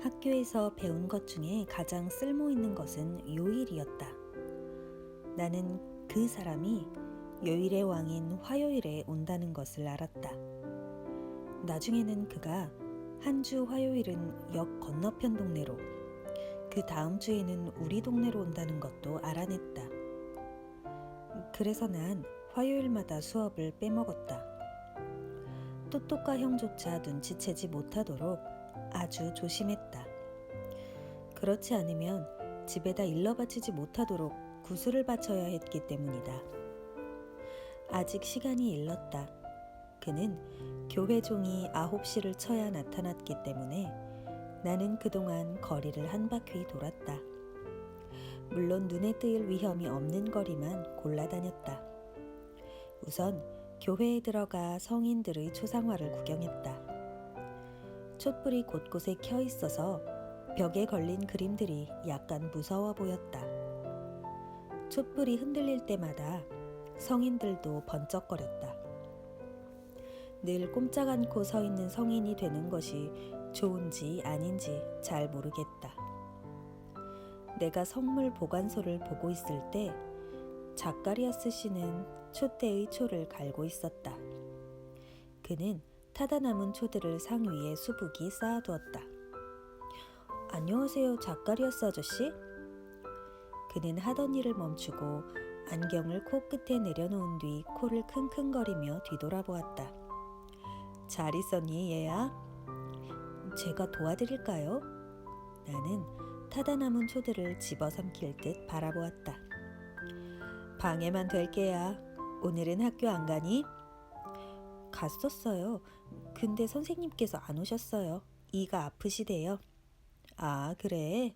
학교에서 배운 것 중에 가장 쓸모 있는 것은 요일이었다. 나는 그 사람이 요일의 왕인 화요일에 온다는 것을 알았다. 나중에는 그가 한 주 화요일은 역 건너편 동네로, 그 다음 주에는 우리 동네로 온다는 것도 알아냈다. 그래서 난 화요일마다 수업을 빼먹었다. 또또과 형조차 눈치채지 못하도록 아주 조심했다. 그렇지 않으면 집에다 일러 바치지 못하도록 구슬을 바쳐야 했기 때문이다. 아직 시간이 일렀다. 그는 교회 종이 9시를 쳐야 나타났기 때문에 나는 그동안 거리를 한 바퀴 돌았다. 물론 눈에 띄을 위험이 없는 거리만 골라다녔다. 우선 교회에 들어가 성인들의 초상화를 구경했다. 촛불이 곳곳에 켜 있어서 벽에 걸린 그림들이 약간 무서워 보였다. 촛불이 흔들릴 때마다 성인들도 번쩍거렸다. 늘 꼼짝 않고 서 있는 성인이 되는 것이 좋은지 아닌지 잘 모르겠다. 내가 성물 보관소를 보고 있을 때 자카리아스 씨는 촛대의 초를 갈고 있었다. 그는 타다 남은 초들을 상 위에 수북이 쌓아두었다. 안녕하세요, 자카리아스 아저씨? 그는 하던 일을 멈추고 안경을 코끝에 내려놓은 뒤 코를 킁킁거리며 뒤돌아보았다. 잘 있었니, 얘야? 제가 도와드릴까요? 나는 타다 남은 초들을 집어삼킬 듯 바라보았다. 방해만 될게야. 오늘은 학교 안 가니? 갔었어요. 근데 선생님께서 안 오셨어요. 이가 아프시대요. 아, 그래?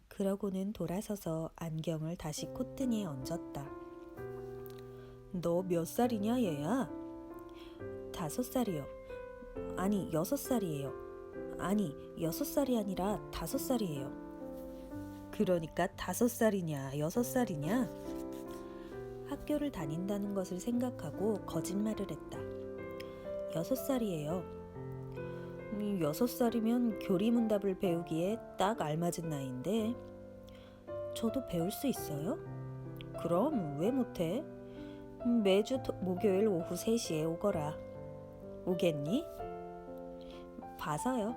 그러고는 돌아서서 안경을 다시 콧등에 얹었다. 너 몇 살이냐, 얘야? 5살이요. 아니, 6살이에요. 아니, 6살이 아니라 5살이에요. 그러니까 5살이냐, 6살이냐? 학교를 다닌다는 것을 생각하고 거짓말을 했다. 6살이에요. 6살이면 교리문답을 배우기에 딱 알맞은 나이인데. 저도 배울 수 있어요? 그럼 왜 못해? 매주 목요일 오후 3시에 오거라. 오겠니? 봐서요.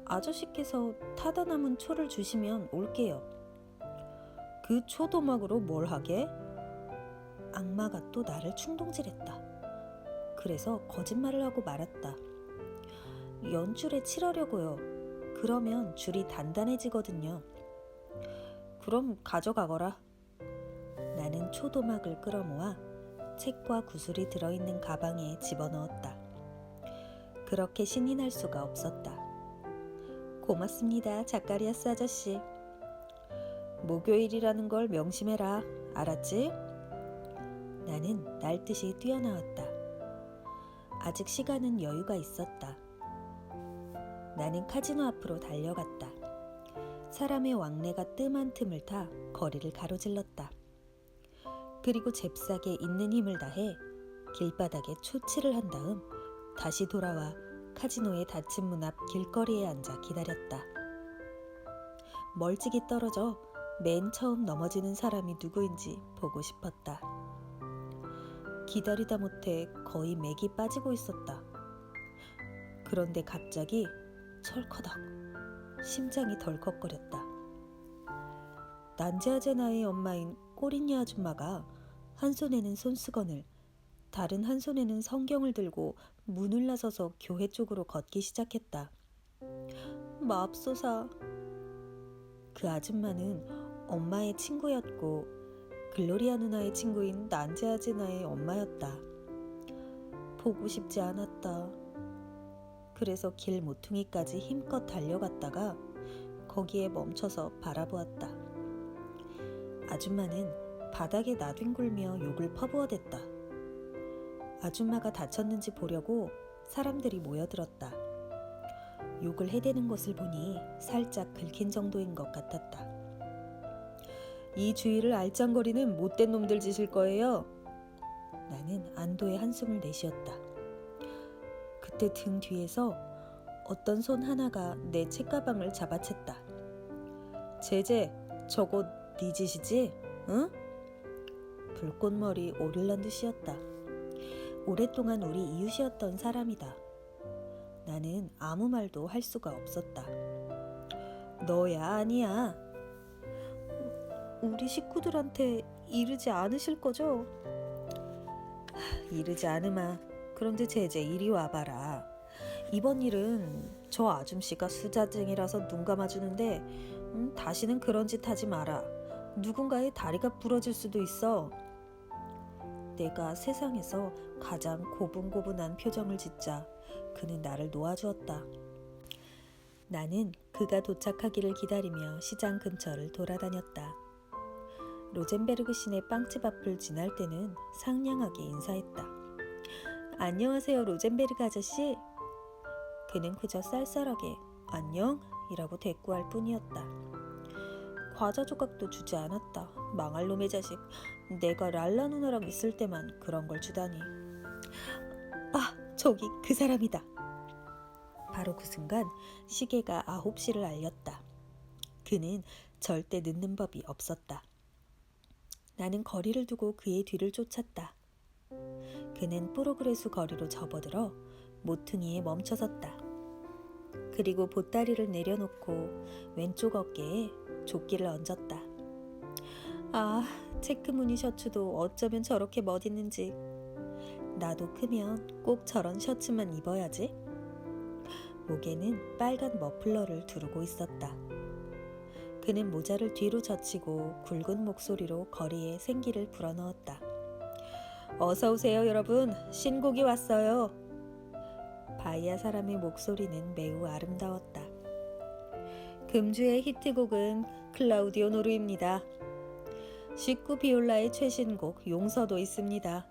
아저씨께서 타다 남은 초를 주시면 올게요. 그 초도막으로 뭘 하게? 악마가 또 나를 충동질했다. 그래서 거짓말을 하고 말았다. 연줄에 칠하려고요. 그러면 줄이 단단해지거든요. 그럼 가져가거라. 나는 초도막을 끌어모아 책과 구슬이 들어있는 가방에 집어넣었다. 그렇게 신이 날 수가 없었다. 고맙습니다, 자카리아스 아저씨. 목요일이라는 걸 명심해라. 알았지? 나는 날듯이 뛰어나왔다. 아직 시간은 여유가 있었다. 나는 카지노 앞으로 달려갔다. 사람의 왕래가 뜸한 틈을 타 거리를 가로질렀다. 그리고 잽싸게 있는 힘을 다해 길바닥에 초치를 한 다음 다시 돌아와 카지노의 닫힌 문 앞 길거리에 앉아 기다렸다. 멀찍이 떨어져 맨 처음 넘어지는 사람이 누구인지 보고 싶었다. 기다리다 못해 거의 맥이 빠지고 있었다. 그런데 갑자기 철커덕 심장이 덜컥거렸다. 난제아제나의 엄마인 꼬린니 아줌마가 한 손에는 손수건을, 다른 한 손에는 성경을 들고 문을 나서서 교회 쪽으로 걷기 시작했다. 맙소사. 그 아줌마는 엄마의 친구였고 글로리아 누나의 친구인 난제아제나의 엄마였다. 보고 싶지 않았다. 그래서 길 모퉁이까지 힘껏 달려갔다가 거기에 멈춰서 바라보았다. 아줌마는 바닥에 나뒹굴며 욕을 퍼부어댔다. 아줌마가 다쳤는지 보려고 사람들이 모여들었다. 욕을 해대는 것을 보니 살짝 긁힌 정도인 것 같았다. 이 주위를 알짱거리는 못된 놈들 짓일 거예요. 나는 안도의 한숨을 내쉬었다. 그때 등 뒤에서 어떤 손 하나가 내 책가방을 잡아챘다. 제제, 저거 네 짓이지? 응? 불꽃머리 오릴란드씨였다. 오랫동안 우리 이웃이었던 사람이다. 나는 아무 말도 할 수가 없었다. 너야 아니야. 우리 식구들한테 이르지 않으실 거죠? 이르지 않으마. 그런데 제제 이리 와봐라. 이번 일은 저 아줌씨가 수자증이라서 눈 감아주는데 다시는 그런 짓 하지 마라. 누군가의 다리가 부러질 수도 있어. 내가 세상에서 가장 고분고분한 표정을 짓자 그는 나를 놓아주었다. 나는 그가 도착하기를 기다리며 시장 근처를 돌아다녔다. 로젠베르그 시내 빵집 앞을 지날 때는 상냥하게 인사했다. 안녕하세요, 로젠베르그 아저씨. 그는 그저 쌀쌀하게 안녕? 이라고 대꾸할 뿐이었다. 과자 조각도 주지 않았다. 망할 놈의 자식. 내가 랄라 누나랑 있을 때만 그런 걸 주다니. 아, 저기 그 사람이다. 바로 그 순간 시계가 9시를 알렸다. 그는 절대 늦는 법이 없었다. 나는 거리를 두고 그의 뒤를 쫓았다. 그는 뽀로그레수 거리로 접어들어 모퉁이에 멈춰섰다. 그리고 보따리를 내려놓고 왼쪽 어깨에 조끼를 얹었다. 아, 체크무늬 셔츠도 어쩌면 저렇게 멋있는지. 나도 크면 꼭 저런 셔츠만 입어야지. 목에는 빨간 머플러를 두르고 있었다. 그는 모자를 뒤로 젖히고 굵은 목소리로 거리에 생기를 불어넣었다. 어서 오세요, 여러분. 신곡이 왔어요. 바이아 사람의 목소리는 매우 아름다웠다. 금주의 히트곡은 클라우디오 노르입니다. 시쿠 비올라의 최신곡 용서도 있습니다.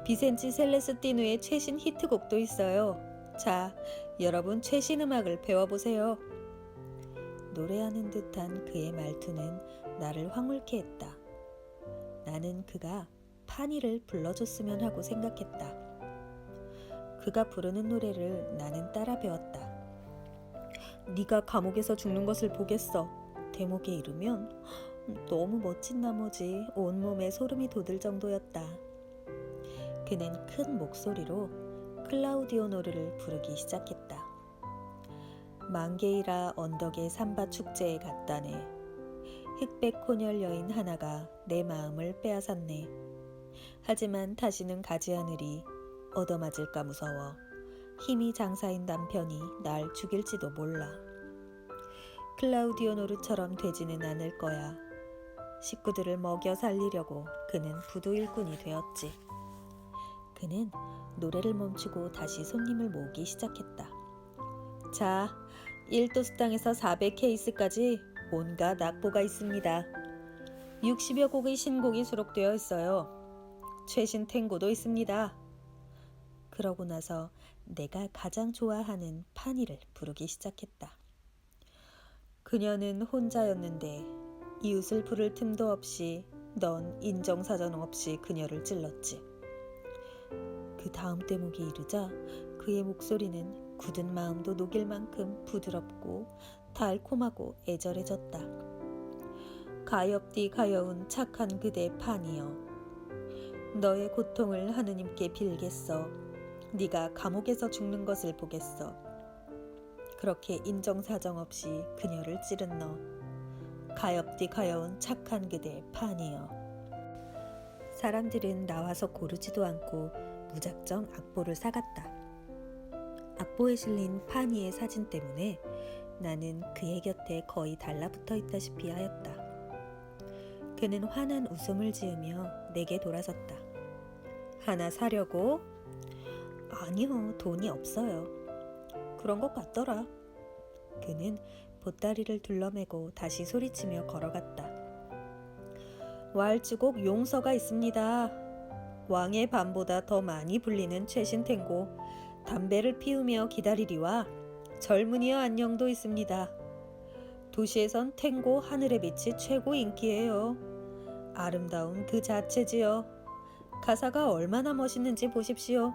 비센치 셀레스티누의 최신 히트곡도 있어요. 자, 여러분 최신 음악을 배워보세요. 노래하는 듯한 그의 말투는 나를 황홀케 했다. 나는 그가 파니를 불러줬으면 하고 생각했다. 그가 부르는 노래를 나는 따라 배웠다. 네가 감옥에서 죽는 것을 보겠어. 대목에 이르면 너무 멋진 나머지 온몸에 소름이 돋을 정도였다. 그는 큰 목소리로 클라우디오 노르를 부르기 시작했다. 망게이라 언덕의 삼바 축제에 갔다네. 흑백 혼혈 여인 하나가 내 마음을 빼앗았네. 하지만 다시는 가지 않으리. 얻어맞을까 무서워. 힘이 장사인 남편이 날 죽일지도 몰라. 클라우디오 노르처럼 되지는 않을 거야. 식구들을 먹여 살리려고 그는 부도 일꾼이 되었지. 그는 노래를 멈추고 다시 손님을 모으기 시작했다. 자, 1도수당에서 400케이스까지 온갖 악보가 있습니다. 60여 곡의 신곡이 수록되어 있어요. 최신 탱고도 있습니다. 그러고 나서 내가 가장 좋아하는 파니를 부르기 시작했다. 그녀는 혼자였는데 이웃을 부를 틈도 없이 넌 인정사정 없이 그녀를 찔렀지. 그 다음 대목이 이르자 그의 목소리는 굳은 마음도 녹일 만큼 부드럽고 달콤하고 애절해졌다. 가엾디 가여운 착한 그대 파니여. 너의 고통을 하느님께 빌겠어. 네가 감옥에서 죽는 것을 보겠어. 그렇게 인정사정 없이 그녀를 찌른 너. 가엾디 가여운 착한 그대 파니여. 사람들은 나와서 고르지도 않고 무작정 악보를 사갔다. 악보에 실린 파니의 사진 때문에 나는 그의 곁에 거의 달라붙어 있다시피 하였다. 그는 환한 웃음을 지으며 내게 돌아섰다. 하나 사려고? 아니요, 돈이 없어요. 그런 것 같더라. 그는 보따리를 둘러매고 다시 소리치며 걸어갔다. 왈츠곡 용서가 있습니다. 왕의 밤보다 더 많이 불리는 최신 탱고 담배를 피우며 기다리리와 젊은이여 안녕도 있습니다. 도시에선 탱고 하늘의 빛이 최고 인기예요. 아름다운 그 자체지요. 가사가 얼마나 멋있는지 보십시오.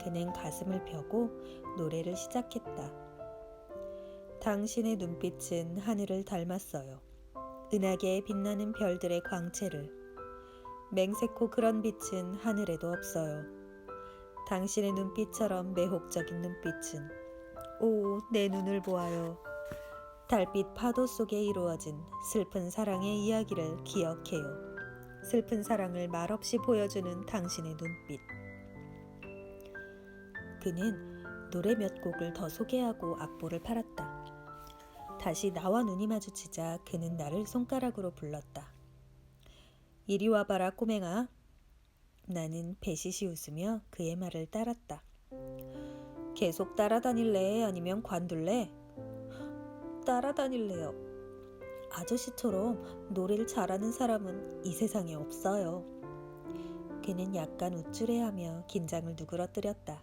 그는 가슴을 펴고 노래를 시작했다. 당신의 눈빛은 하늘을 닮았어요. 은하계에 빛나는 별들의 광채를. 맹세코 그런 빛은 하늘에도 없어요. 당신의 눈빛처럼 매혹적인 눈빛은 오, 내 눈을 보아요. 달빛 파도 속에 이루어진 슬픈 사랑의 이야기를 기억해요. 슬픈 사랑을 말없이 보여주는 당신의 눈빛. 그는 노래 몇 곡을 더 소개하고 악보를 팔았다. 다시 나와 눈이 마주치자 그는 나를 손가락으로 불렀다. 이리 와봐라 꼬맹아. 나는 배시시 웃으며 그의 말을 따랐다. 계속 따라다닐래? 아니면 관둘래? 따라다닐래요. 아저씨처럼 노래를 잘하는 사람은 이 세상에 없어요. 그는 약간 우쭐해하며 긴장을 누그러뜨렸다.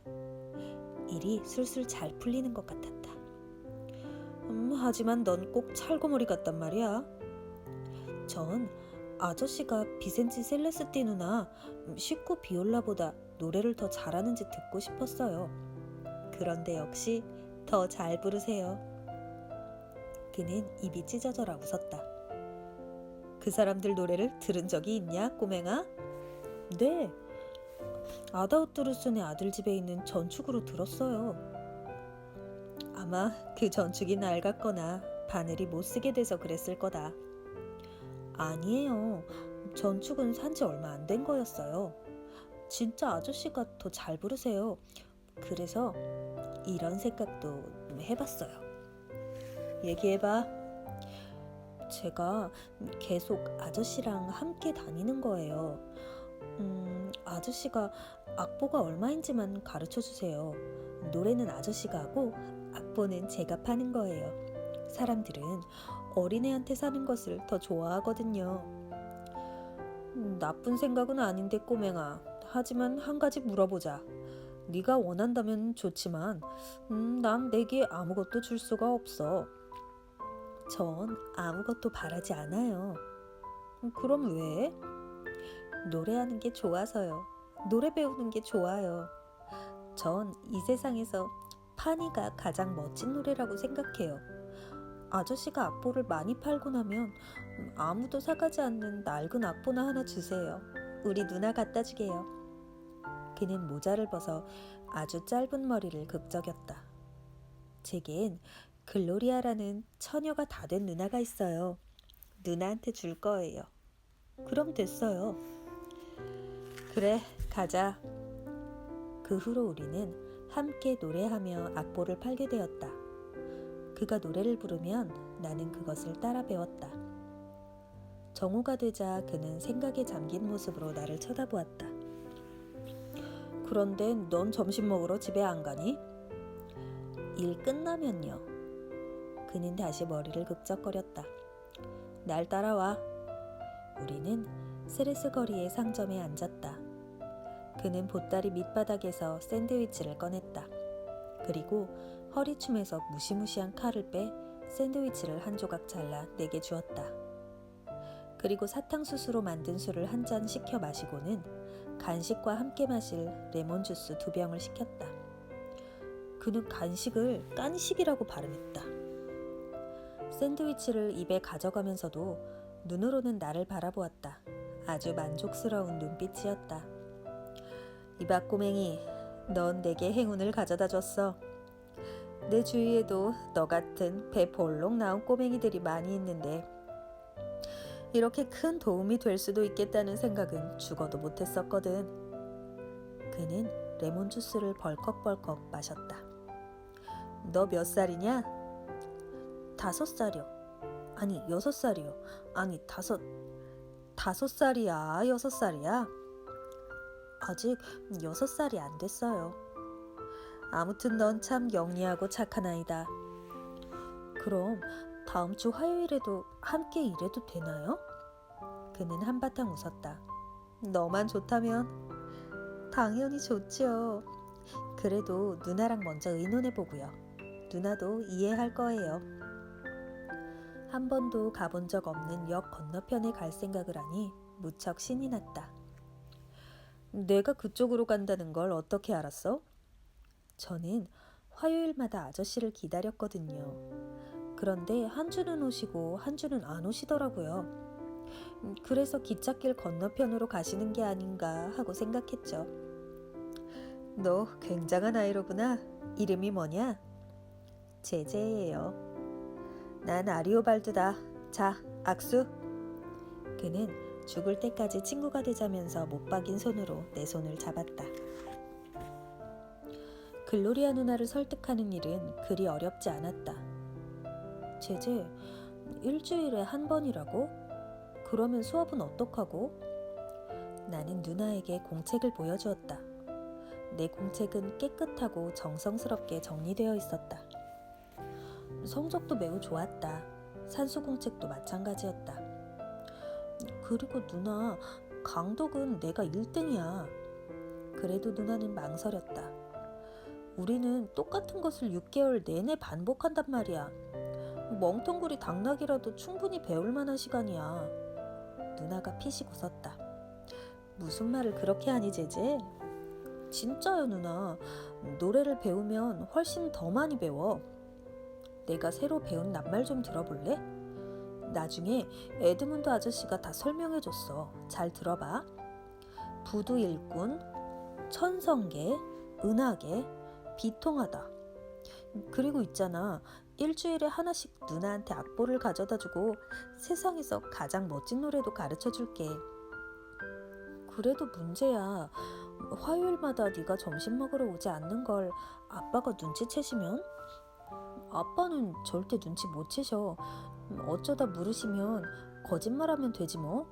일이 술술 잘 풀리는 것 같았다. 하지만 넌 꼭 찰거머리 같단 말이야. 전 아저씨가 비센치 셀레스티 누나 시코 비올라보다 노래를 더 잘하는지 듣고 싶었어요. 그런데 역시 더 잘 부르세요. 그는 입이 찢어져라 웃었다. 그 사람들 노래를 들은 적이 있냐, 꼬맹아? 네. 아다우투르슨의 아들 집에 있는 전축으로 들었어요. 아마 그 전축이 낡았거나 바늘이 못 쓰게 돼서 그랬을 거다. 아니에요. 전축은 산지 얼마 안 된 거였어요. 진짜 아저씨가 더 잘 부르세요. 그래서 이런 생각도 해봤어요. 얘기해봐. 제가 계속 아저씨랑 함께 다니는 거예요. 아저씨가 악보가 얼마인지만 가르쳐주세요. 노래는 아저씨가 하고 악보는 제가 파는 거예요. 사람들은 어린애한테 사는 것을 더 좋아하거든요. 나쁜 생각은 아닌데 꼬맹아. 하지만 한 가지 물어보자. 네가 원한다면 좋지만 난 내게 아무것도 줄 수가 없어. 전 아무것도 바라지 않아요. 그럼 왜? 노래하는 게 좋아서요. 노래 배우는 게 좋아요. 전 이 세상에서 파니가 가장 멋진 노래라고 생각해요. 아저씨가 악보를 많이 팔고 나면 아무도 사가지 않는 낡은 악보나 하나 주세요. 우리 누나 갖다 주게요. 그는 모자를 벗어 아주 짧은 머리를 극적였다. 제겐 글로리아라는 처녀가 다 된 누나가 있어요. 누나한테 줄 거예요. 그럼 됐어요. 그래, 가자. 그 후로 우리는 함께 노래하며 악보를 팔게 되었다. 그가 노래를 부르면 나는 그것을 따라 배웠다. 정오가 되자 그는 생각에 잠긴 모습으로 나를 쳐다보았다. 그런데 넌 점심 먹으러 집에 안 가니? 일 끝나면요. 그는 다시 머리를 극적거렸다. 날 따라와. 우리는 스레스 거리의 상점에 앉았다. 그는 보따리 밑바닥에서 샌드위치를 꺼냈다. 그리고 허리춤에서 무시무시한 칼을 빼 샌드위치를 한 조각 잘라 내게 주었다. 그리고 사탕수수로 만든 술을 한 잔 시켜 마시고는 간식과 함께 마실 레몬 주스 2병을 시켰다. 그는 간식을 깐식이라고 발음했다. 샌드위치를 입에 가져가면서도 눈으로는 나를 바라보았다. 아주 만족스러운 눈빛이었다. 이봐 꼬맹이, 넌 내게 행운을 가져다 줬어. 내 주위에도 너 같은 배 볼록 나온 꼬맹이들이 많이 있는데 이렇게 큰 도움이 될 수도 있겠다는 생각은 죽어도 못했었거든. 그는 레몬 주스를 벌컥벌컥 마셨다. 너 몇 살이냐? 5살이요. 아니 6살이요. 아니 5살이야 6살이야? 아직 6살이 안 됐어요. 아무튼 넌 참 영리하고 착한 아이다. 그럼 다음 주 화요일에도 함께 일해도 되나요? 그는 한바탕 웃었다. 너만 좋다면? 당연히 좋죠. 그래도 누나랑 먼저 의논해보고요. 누나도 이해할 거예요. 한 번도 가본 적 없는 역 건너편에 갈 생각을 하니 무척 신이 났다. 내가 그쪽으로 간다는 걸 어떻게 알았어? 저는 화요일마다 아저씨를 기다렸거든요. 그런데 한 주는 오시고 한 주는 안 오시더라고요. 그래서 기찻길 건너편으로 가시는 게 아닌가 하고 생각했죠. 너 굉장한 아이로구나. 이름이 뭐냐? 제제예요. 난 아리오발드다. 자, 악수. 그는 죽을 때까지 친구가 되자면서 못 박인 손으로 내 손을 잡았다. 글로리아 누나를 설득하는 일은 그리 어렵지 않았다. 제제, 일주일에 한 번이라고? 그러면 수업은 어떡하고? 나는 누나에게 공책을 보여주었다. 내 공책은 깨끗하고 정성스럽게 정리되어 있었다. 성적도 매우 좋았다. 산수 공책도 마찬가지였다. 그리고 누나, 강독은 내가 1등이야. 그래도 누나는 망설였다. 우리는 똑같은 것을 6개월 내내 반복한단 말이야. 멍텅구리 당나귀라도 충분히 배울 만한 시간이야. 누나가 피식 웃었다. 무슨 말을 그렇게 하니 제제? 진짜요 누나. 노래를 배우면 훨씬 더 많이 배워. 내가 새로 배운 낱말 좀 들어볼래? 나중에 에드문드 아저씨가 다 설명해줬어. 잘 들어봐. 부두 일꾼, 천성계, 은하계, 비통하다. 그리고 있잖아. 일주일에 하나씩 누나한테 악보를 가져다주고 세상에서 가장 멋진 노래도 가르쳐줄게. 그래도 문제야. 화요일마다 네가 점심 먹으러 오지 않는 걸 아빠가 눈치채시면? 아빠는 절대 눈치 못 채셔. 어쩌다 물으시면 거짓말하면 되지 뭐.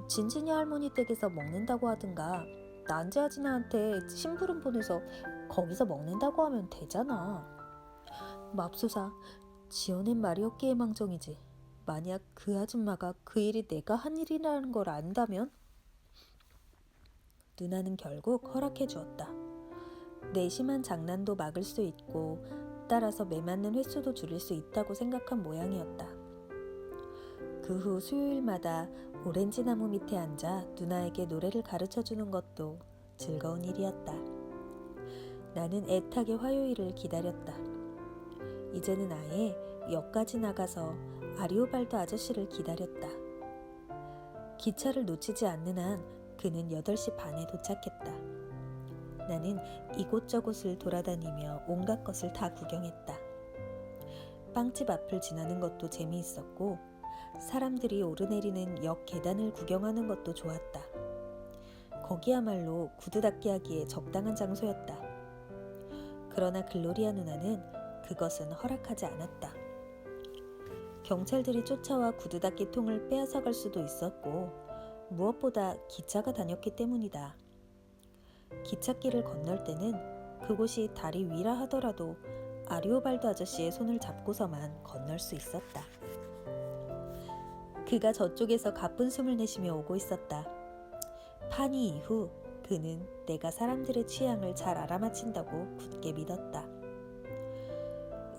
진진이 할머니 댁에서 먹는다고 하든가 난제아지나한테 심부름 보내서 거기서 먹는다고 하면 되잖아. 맙소사, 지어낸 말이었기에 망정이지. 만약 그 아줌마가 그 일이 내가 한 일이라는 걸 안다면? 누나는 결국 허락해 주었다. 내 심한 장난도 막을 수 있고 따라서 매맞는 횟수도 줄일 수 있다고 생각한 모양이었다. 그 후 수요일마다 오렌지 나무 밑에 앉아 누나에게 노래를 가르쳐주는 것도 즐거운 일이었다. 나는 애타게 화요일을 기다렸다. 이제는 아예 역까지 나가서 아리오발도 아저씨를 기다렸다. 기차를 놓치지 않는 한 그는 8시 반에 도착했다. 나는 이곳저곳을 돌아다니며 온갖 것을 다 구경했다. 빵집 앞을 지나는 것도 재미있었고 사람들이 오르내리는 역 계단을 구경하는 것도 좋았다. 거기야말로 구두 닦기 하기에 적당한 장소였다. 그러나 글로리아 누나는 그것은 허락하지 않았다. 경찰들이 쫓아와 구두 닦기 통을 빼앗아 갈 수도 있었고 무엇보다 기차가 다녔기 때문이다. 기찻길을 건널 때는 그곳이 다리 위라 하더라도 아리오발도 아저씨의 손을 잡고서만 건널 수 있었다. 그가 저쪽에서 가쁜 숨을 내쉬며 오고 있었다. 파니 이후 그는 내가 사람들의 취향을 잘 알아맞힌다고 굳게 믿었다.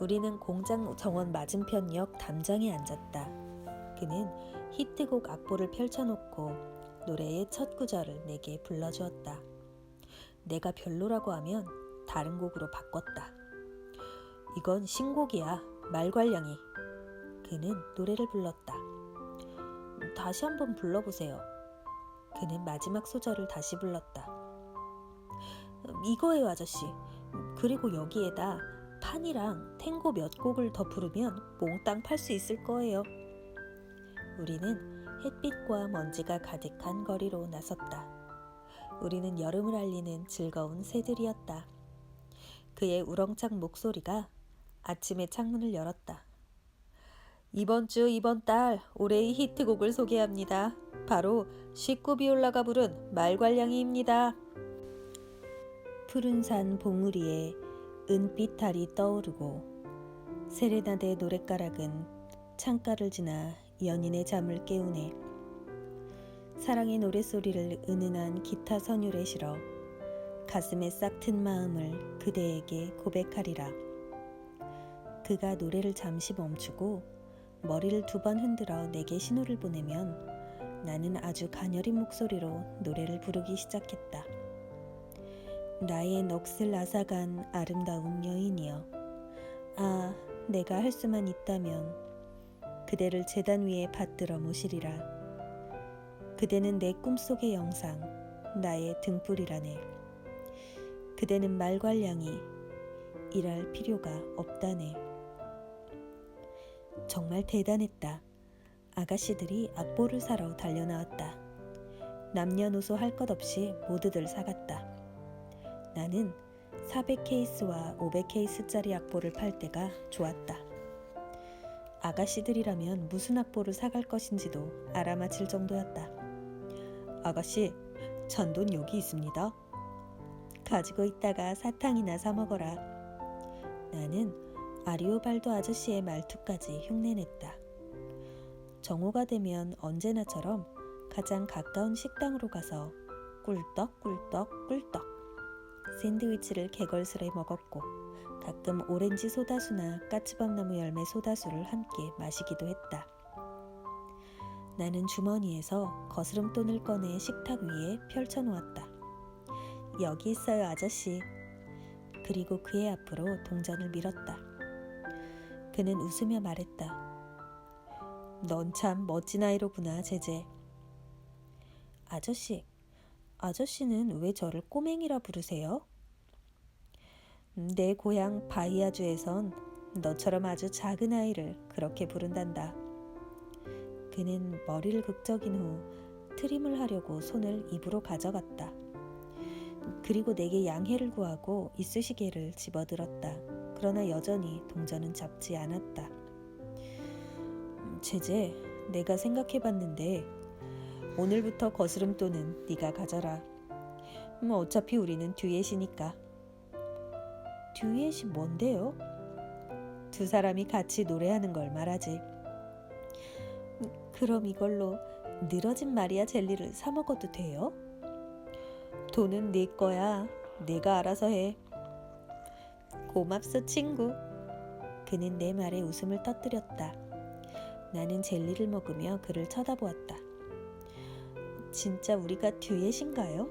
우리는 공장 정원 맞은편 역 담장에 앉았다. 그는 히트곡 악보를 펼쳐놓고 노래의 첫 구절을 내게 불러주었다. 내가 별로라고 하면 다른 곡으로 바꿨다. 이건 신곡이야. 말괄량이. 그는 노래를 불렀다. 다시 한번 불러보세요. 그는 마지막 소절을 다시 불렀다. 이거예요 아저씨. 그리고 여기에다 판이랑 탱고 몇 곡을 더 부르면 몽땅 팔 수 있을 거예요. 우리는 햇빛과 먼지가 가득한 거리로 나섰다. 우리는 여름을 알리는 즐거운 새들이었다. 그의 우렁찬 목소리가 아침에 창문을 열었다. 이번 주 이번 달 올해의 히트곡을 소개합니다. 바로 시꾸비올라가 부른 말괄량이입니다. 푸른 산 봉우리에 은빛 달이 떠오르고 세레나데 노랫가락은 창가를 지나 연인의 잠을 깨우네. 사랑의 노랫소리를 은은한 기타 선율에 실어 가슴에 싹 튼 마음을 그대에게 고백하리라. 그가 노래를 잠시 멈추고 머리를 2번 흔들어 내게 신호를 보내면 나는 아주 가녀린 목소리로 노래를 부르기 시작했다. 나의 넋을 앗아간 아름다운 여인이여. 아, 내가 할 수만 있다면 그대를 제단 위에 받들어 모시리라. 그대는 내 꿈속의 영상, 나의 등불이라네. 그대는 말괄량이 일할 필요가 없다네. 정말 대단했다. 아가씨들이 악보를 사러 달려나왔다. 남녀노소 할 것 없이 모두들 사갔다. 나는 400케이스와 500케이스짜리 악보를 팔 때가 좋았다. 아가씨들이라면 무슨 악보를 사갈 것인지도 알아맞힐 정도였다. 아가씨, 잔돈 여기 있습니다. 가지고 있다가 사탕이나 사 먹어라. 나는 아리오발도 아저씨의 말투까지 흉내냈다. 정오가 되면 언제나처럼 가장 가까운 식당으로 가서 꿀떡 샌드위치를 개걸스레 먹었고 가끔 오렌지 소다수나 까치밥나무 열매 소다수를 함께 마시기도 했다. 나는 주머니에서 거스름돈을 꺼내 식탁 위에 펼쳐놓았다. 여기 있어요, 아저씨. 그리고 그의 앞으로 동전을 밀었다. 그는 웃으며 말했다. 넌 참 멋진 아이로구나, 제제. 아저씨는 왜 저를 꼬맹이라 부르세요? 내 고향 바이아주에선 너처럼 아주 작은 아이를 그렇게 부른단다. 그는 머리를 극적인 후 트림을 하려고 손을 입으로 가져갔다. 그리고 내게 양해를 구하고 이쑤시개를 집어들었다. 그러나 여전히 동전은 잡지 않았다. 제제, 내가 생각해봤는데 오늘부터 거스름돈은 네가 가져라. 어차피 우리는 듀엣이니까. 듀엣이 뭔데요? 두 사람이 같이 노래하는 걸 말하지. 그럼 이걸로 늘어진 마리아 젤리를 사 먹어도 돼요? 돈은 네 거야. 내가 알아서 해. 고맙소, 친구. 그는 내 말에 웃음을 터뜨렸다. 나는 젤리를 먹으며 그를 쳐다보았다. 진짜 우리가 듀엣인가요?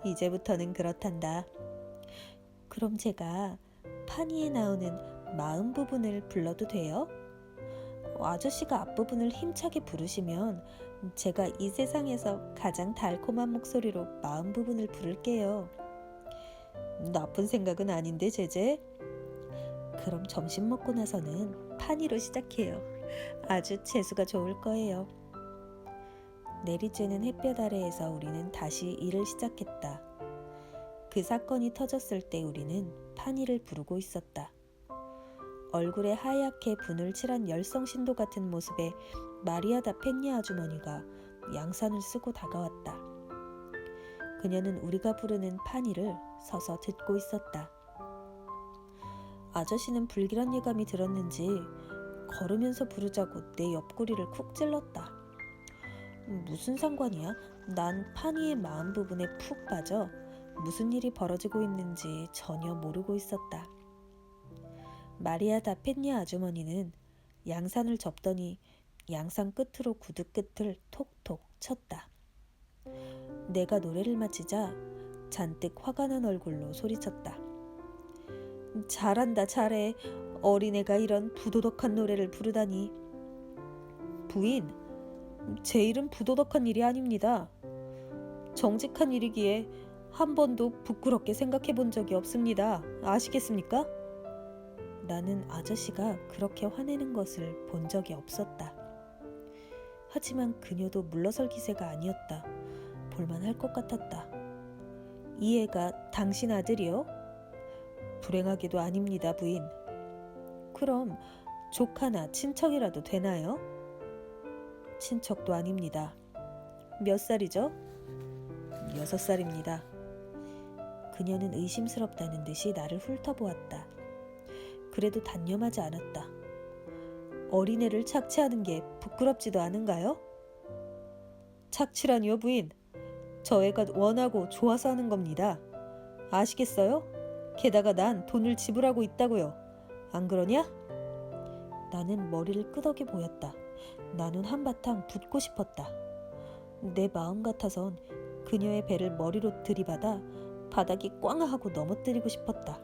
이제부터는 그렇단다. 그럼 제가 파니에 나오는 마음 부분을 불러도 돼요? 아저씨가 앞부분을 힘차게 부르시면 제가 이 세상에서 가장 달콤한 목소리로 마음 부분을 부를게요. 나쁜 생각은 아닌데, 제제. 그럼 점심 먹고 나서는 파니로 시작해요. 아주 재수가 좋을 거예요. 내리쬐는 햇볕 아래에서 우리는 다시 일을 시작했다. 그 사건이 터졌을 때 우리는 파니를 부르고 있었다. 얼굴에 하얗게 분을 칠한 열성신도 같은 모습의 마리아 다 펜냐 아주머니가 양산을 쓰고 다가왔다. 그녀는 우리가 부르는 파니를 서서 듣고 있었다. 아저씨는 불길한 예감이 들었는지 걸으면서 부르자고 내 옆구리를 쿡 찔렀다. 무슨 상관이야? 난 파니의 마음 부분에 푹 빠져 무슨 일이 벌어지고 있는지 전혀 모르고 있었다. 마리아 다 펜냐 아주머니는 양산을 접더니 양산 끝으로 구두 끝을 톡톡 쳤다. 내가 노래를 마치자 잔뜩 화가 난 얼굴로 소리쳤다. 잘한다, 잘해. 어린애가 이런 부도덕한 노래를 부르다니. 부인, 제 일은 부도덕한 일이 아닙니다. 정직한 일이기에 한 번도 부끄럽게 생각해 본 적이 없습니다. 아시겠습니까? 나는 아저씨가 그렇게 화내는 것을 본 적이 없었다. 하지만 그녀도 물러설 기세가 아니었다. 볼만할 것 같았다. 이 애가 당신 아들이요? 불행하게도 아닙니다, 부인. 그럼 조카나 친척이라도 되나요? 친척도 아닙니다. 몇 살이죠? 6살입니다. 그녀는 의심스럽다는 듯이 나를 훑어보았다. 그래도 단념하지 않았다. 어린애를 착취하는 게 부끄럽지도 않은가요? 착취라니요, 부인. 저 애가 원하고 좋아서 하는 겁니다. 아시겠어요? 게다가 난 돈을 지불하고 있다고요. 안 그러냐? 나는 머리를 끄덕여 보였다. 나는 한바탕 붙고 싶었다. 내 마음 같아선 그녀의 배를 머리로 들이받아 바닥이 꽝하고 넘어뜨리고 싶었다.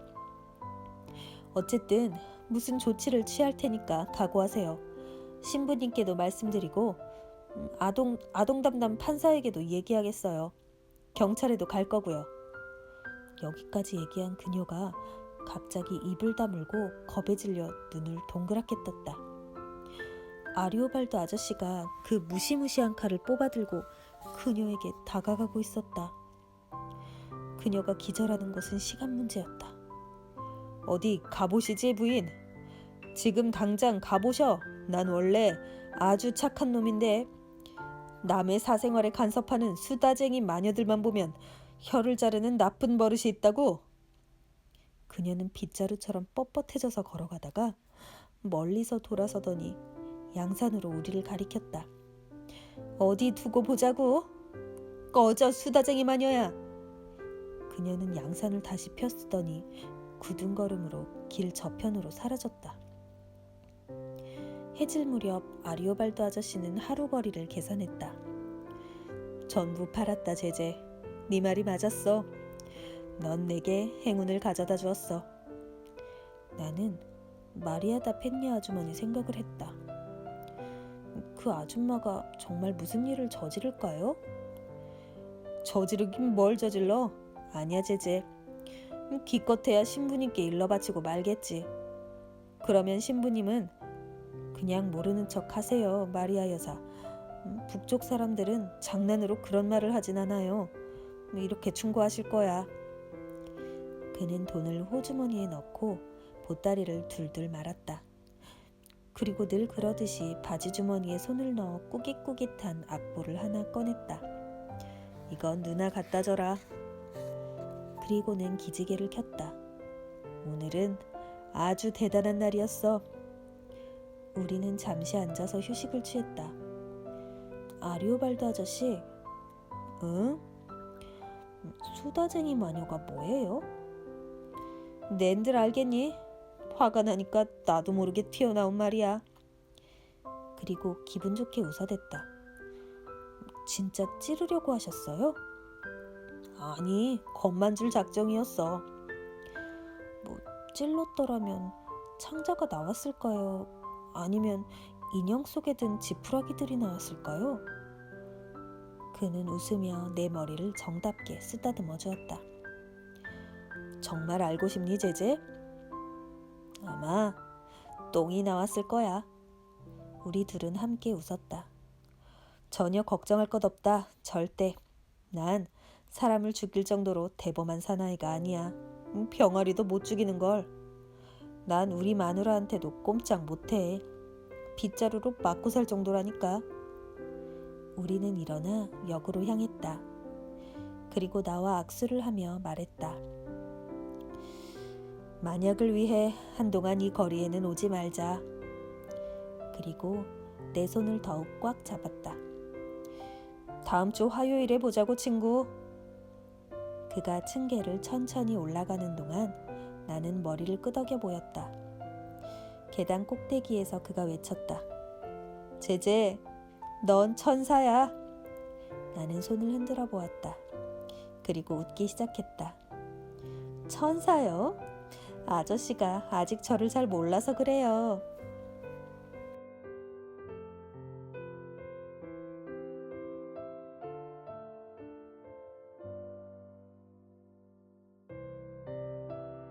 어쨌든 무슨 조치를 취할 테니까 각오하세요. 신부님께도 말씀드리고 아동 담당 판사에게도 얘기하겠어요. 경찰에도 갈 거고요. 여기까지 얘기한 그녀가 갑자기 입을 다물고 겁에 질려 눈을 동그랗게 떴다. 아리오발도 아저씨가 그 무시무시한 칼을 뽑아들고 그녀에게 다가가고 있었다. 그녀가 기절하는 것은 시간 문제였다. 어디 가보시지 부인? 지금 당장 가보셔. 난 원래 아주 착한 놈인데 남의 사생활에 간섭하는 수다쟁이 마녀들만 보면 혀를 자르는 나쁜 버릇이 있다고. 그녀는 빗자루처럼 뻣뻣해져서 걸어가다가 멀리서 돌아서더니 양산으로 우리를 가리켰다. 어디 두고 보자고? 꺼져 수다쟁이 마녀야. 그녀는 양산을 다시 펴쓰더니 굳은걸음으로 길 저편으로 사라졌다. 해질 무렵 아리오발도 아저씨는 하루 거리를 계산했다. 전부 팔았다 제제. 네 말이 맞았어. 넌 내게 행운을 가져다 주었어. 나는 마리아다 펜녀 아주머니 생각을 했다. 그 아줌마가 정말 무슨 일을 저지를까요? 저지르긴 뭘 저질러? 아니야 제제. 기껏해야 신부님께 일러 바치고 말겠지. 그러면 신부님은 그냥 모르는 척 하세요, 마리아 여사. 북쪽 사람들은 장난으로 그런 말을 하진 않아요. 이렇게 충고하실 거야. 그는 돈을 호주머니에 넣고 보따리를 둘둘 말았다. 그리고 늘 그러듯이 바지 주머니에 손을 넣어 꾸깃꾸깃한 악보를 하나 꺼냈다. 이건 누나 갖다 줘라. 그리고는 기지개를 켰다. 오늘은 아주 대단한 날이었어. 우리는 잠시 앉아서 휴식을 취했다. 아리오발도 아저씨, 응? 수다쟁이 마녀가 뭐예요? 낸들 알겠니? 화가 나니까 나도 모르게 튀어나온 말이야. 그리고 기분 좋게 웃어댔다. 진짜 찌르려고 하셨어요? 아니, 겁만 줄 작정이었어. 찔렀더라면 창자가 나왔을까요? 아니면 인형 속에 든 지푸라기들이 나왔을까요? 그는 웃으며 내 머리를 정답게 쓰다듬어 주었다. 정말 알고 싶니, 제제? 아마 똥이 나왔을 거야. 우리 둘은 함께 웃었다. 전혀 걱정할 것 없다. 절대. 난 사람을 죽일 정도로 대범한 사나이가 아니야. 병아리도 못 죽이는 걸. 난 우리 마누라한테도 꼼짝 못해. 빗자루로 맞고 살 정도라니까. 우리는 일어나 역으로 향했다. 그리고 나와 악수를 하며 말했다. 만약을 위해 한동안 이 거리에는 오지 말자. 그리고 내 손을 더욱 꽉 잡았다. 다음 주 화요일에 보자고 친구. 그가 층계를 천천히 올라가는 동안 나는 머리를 끄덕여 보였다. 계단 꼭대기에서 그가 외쳤다. 제제, 넌 천사야. 나는 손을 흔들어 보았다. 그리고 웃기 시작했다. 천사요? 아저씨가 아직 저를 잘 몰라서 그래요.